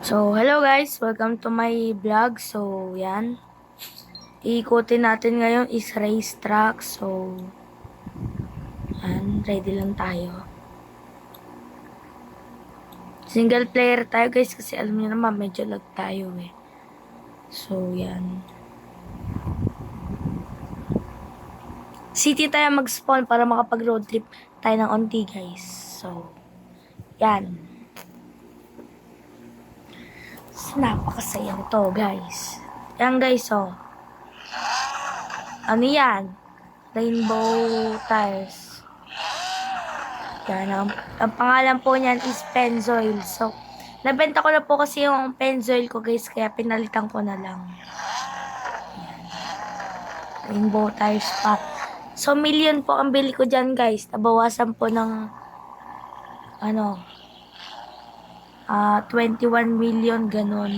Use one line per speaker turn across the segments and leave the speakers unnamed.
So, hello guys! Welcome to my vlog. So, yan. Iikutin natin ngayon is race track. So, yan. Ready lang tayo. Single player tayo guys kasi alam niyo naman medyo lag tayo eh. So, yan. City tayo mag-spawn para makapag road trip tayo ng onti guys. So, yan. So, napakasaya nito guys. Yan guys oh. Ano yan? Rainbow tires. Yan, ang pangalan po niyan is Pennzoil. So, nabenta ko na po kasi yung Pennzoil ko guys, kaya pinalitan ko na lang. Yan. Rainbow tires pa. So, million po ang bili ko dyan guys. Nabawasan po ng, 21 million, ganun.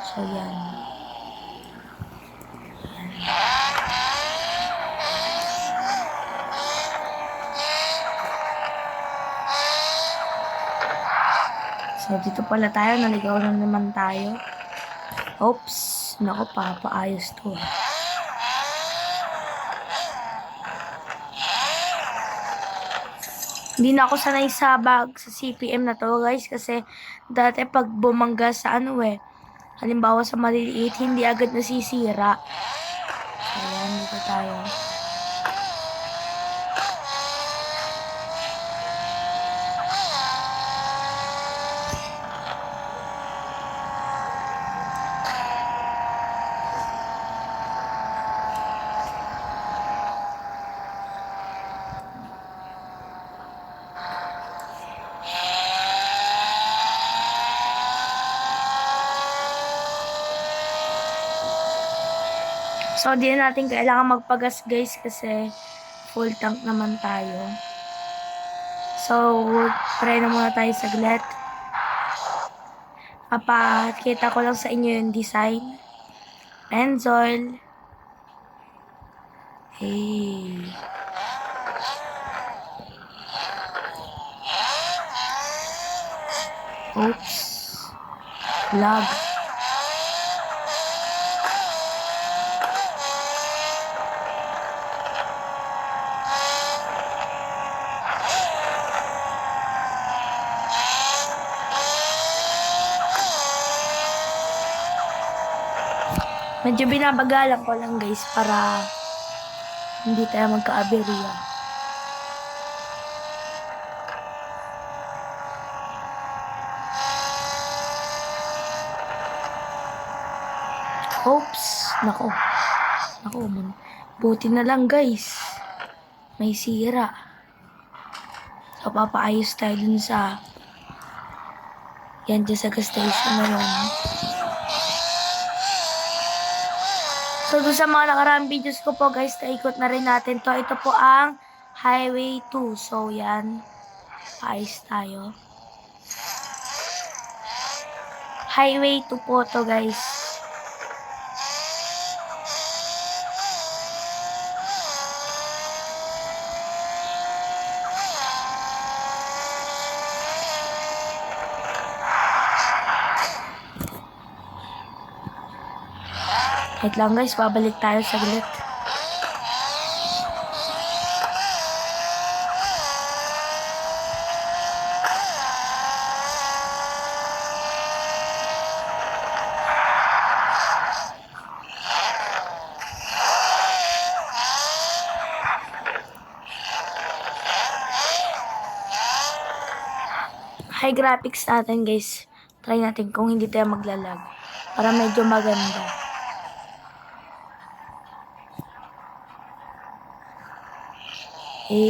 So, yan. So, dito pala tayo. Naligaw na naman tayo. Oops. Naku, papaayos to. Hindi na ako sanay sa CPM na to guys kasi dati pag bumangga sa halimbawa sa maliliit, hindi agad nasisira. So, ayan, dito tayo. So, di na natin kailangan magpagas guys kasi full tank naman tayo. So, try na muna tayo saglit. Papakita ko lang sa inyo yung design. Pennzoil. Hey. Oops. Lag. Medyo binabagalan ko lang guys para hindi tayo magka-aberya. Oops. Nako. Buti na lang guys. May sira. So, papaayos tayo dun sa yan dyan sa gas station na yun. So, dun sa mga nakaraang videos ko po guys, naikot na rin natin to. Ito po ang Highway 2. So, yan. Paayos tayo. Highway 2 po to guys. Wait lang guys, babalik tayo saglit. High graphics natin guys. Try natin kung hindi tayo maglalag. Para medyo maganda. Pero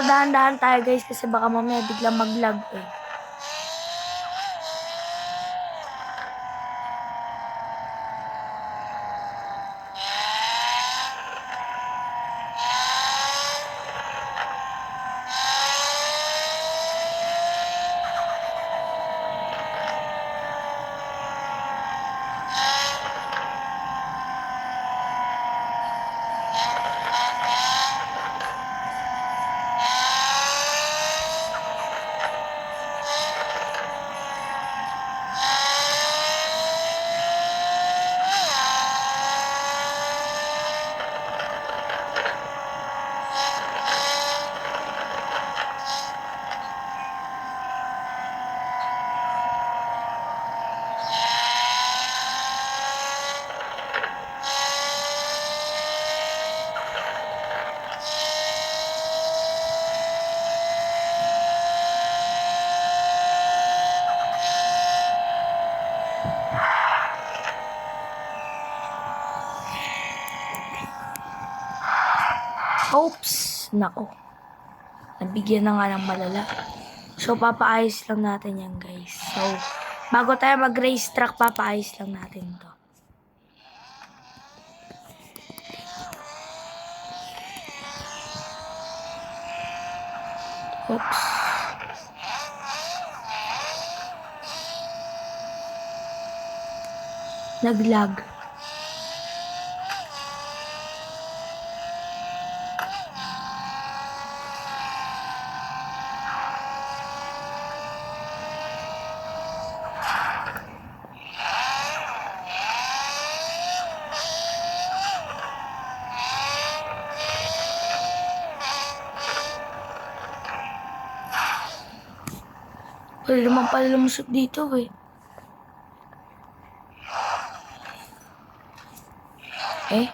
dahan-dahan tayo guys kasi baka mamaya biglang mag-lag eh. Oops! Nako. Nabigyan na nga ng malala. So, papaayos lang natin yan, guys. So, bago tayo mag-racetrack, papaayos lang natin to. Oops. Naglag. Pwede naman pala lumusot dito eh. Eh?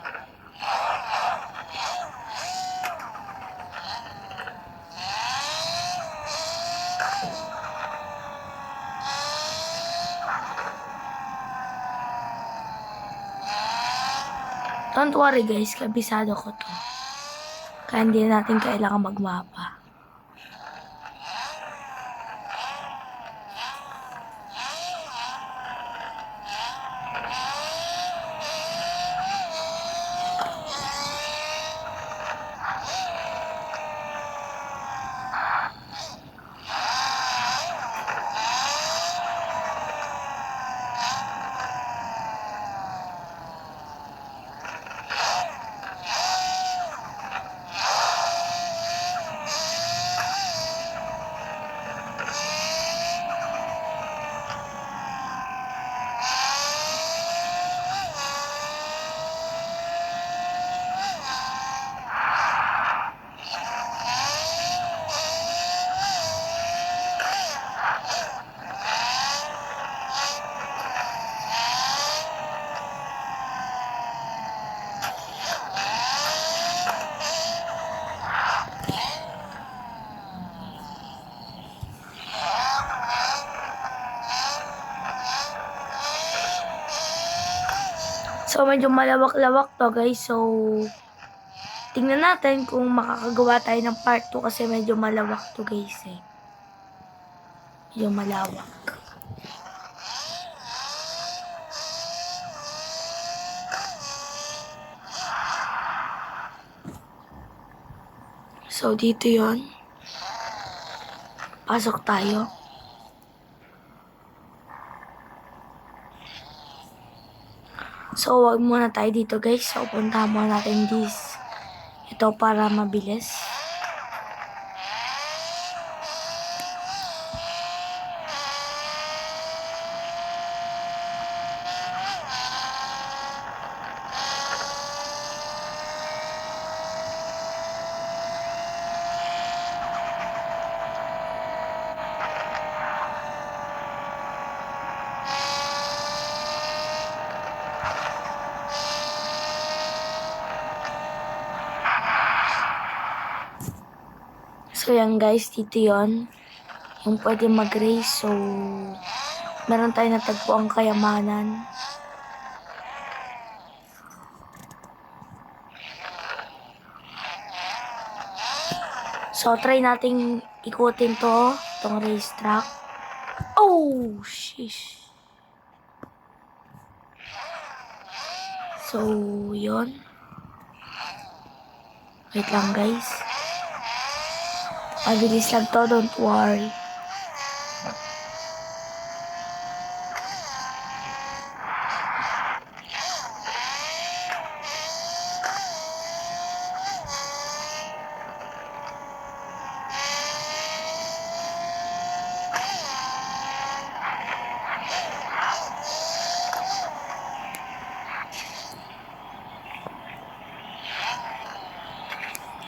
Don't worry guys, kabisado ko to. Kaya hindi natin kailangan magmapa. So, medyo malawak-lawak to guys. So, tingnan natin kung makakagawa tayo ng part 2 kasi medyo malawak to guys eh. Medyo malawak. So, dito yon. Pasok tayo. So, wag muna tayo dito guys. So, punta muna natin ito para mabilis. So, yan guys, dito yon yung pwede mag-race. So, meron tayo natagpo ang kayamanan. So, try nating ikutin itong racetrack. Oh, shish. So, yon. Wait lang guys. Mabilis lang to, don't worry.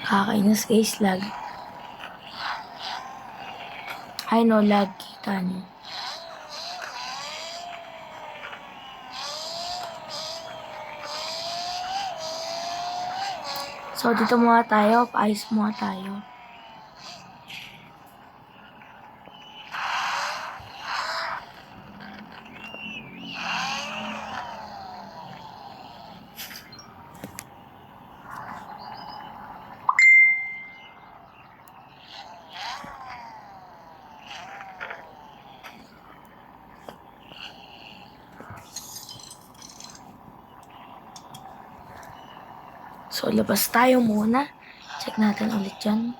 Kakainis guys, lag. I know, lag. Kita niyo. So, dito muna tayo. Paayos muna tayo. So, labas tayo muna. Check natin ulit yan.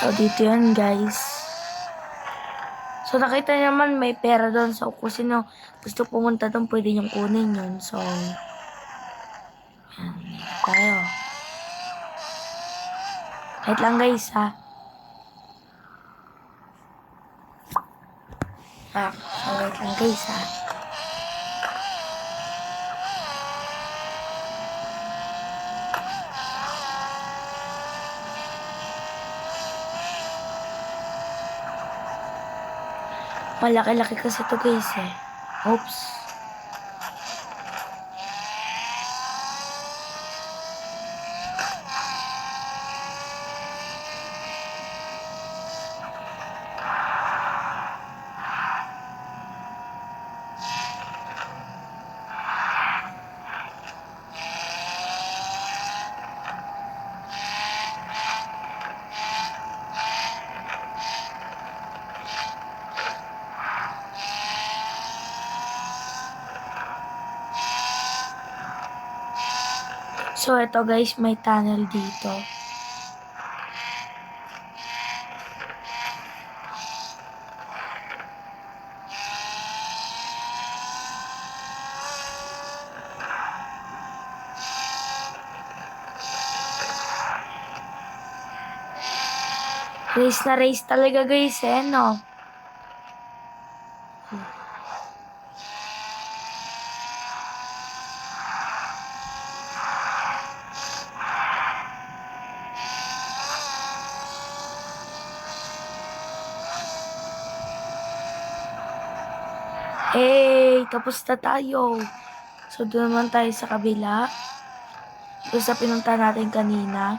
So, dito yan, guys. So, nakita niyo naman may pera doon. So, kung sino gusto pumunta doon, pwede niyong kunin yun. So, yan. Tayo. Wait lang, guys, ha. Wait lang, guys, ha. Malaki-laki kasi to, guys, eh. Oops. So, ito, guys, may tunnel dito. Race na race talaga, guys, eh, no? Hey, tapos na tayo. So, doon naman tayo sa kabila. Doon sa pinunta natin kanina.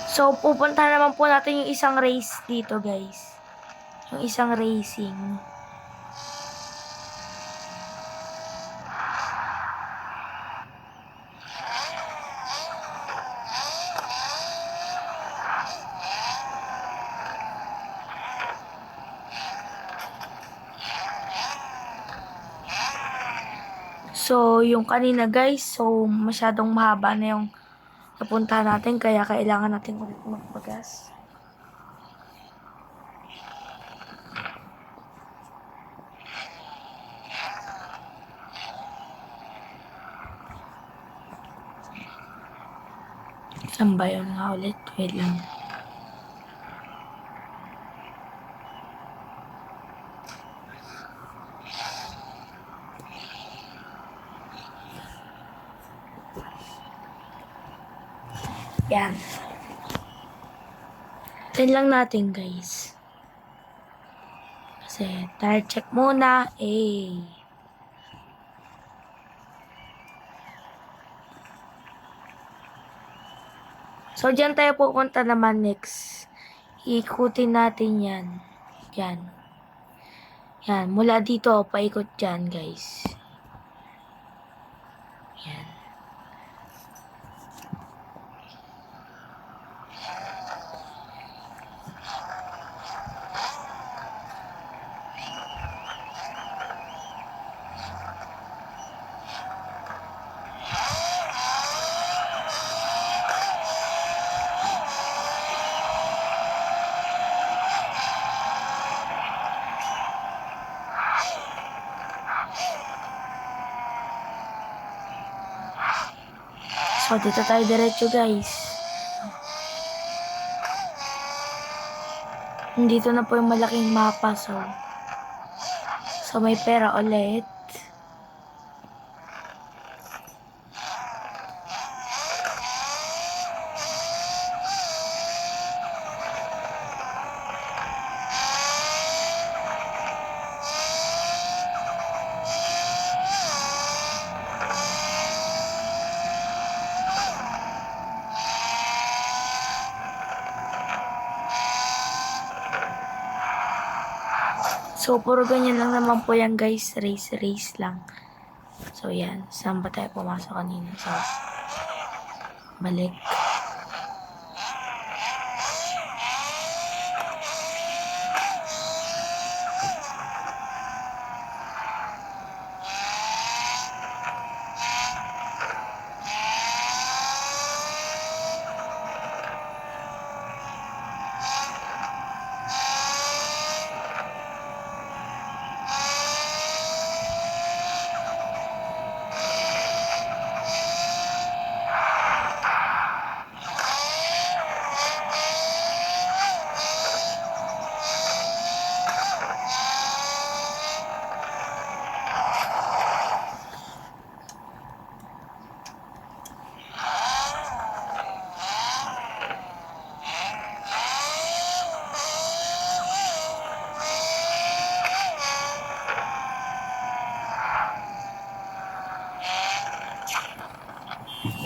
So, pupunta naman po natin yung isang race dito, guys. Yung isang racing. So, yung kanina, guys, so, masyadong mahaba na yung napunta natin, kaya kailangan natin ulit magpagas. Saan ba yun nga ulit? Wait lang. Yan. Yan lang natin, guys. Kasi, tire check muna. So, dyan tayo pupunta naman next. Ikutin natin yan. Yan. Yan. Mula dito, paikot dyan, guys. Yan. So, dito tayo diretso, guys. Dito na po yung malaking mapa, so So, may pera ulit. So, puro ganyan lang naman po yan, guys. Race lang. So, yan. Saan ba tayo pumasok kanina? So, balik.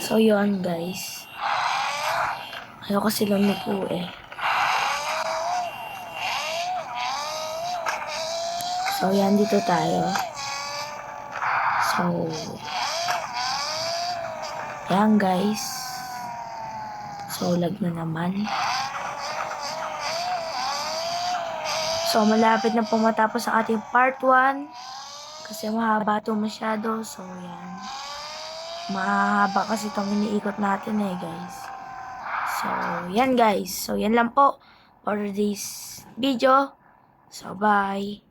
So, yun, guys. Ayoko silang nupo eh. So, yan, dito tayo. So, yan, guys. So, lag na naman. So, malapit na po matapos ang ating part 1. Kasi mahaba ito masyado. So, yan. Mahaba kasi itong iniikot natin eh, guys. So, yan, guys. So, yan lang po for this video. So, bye.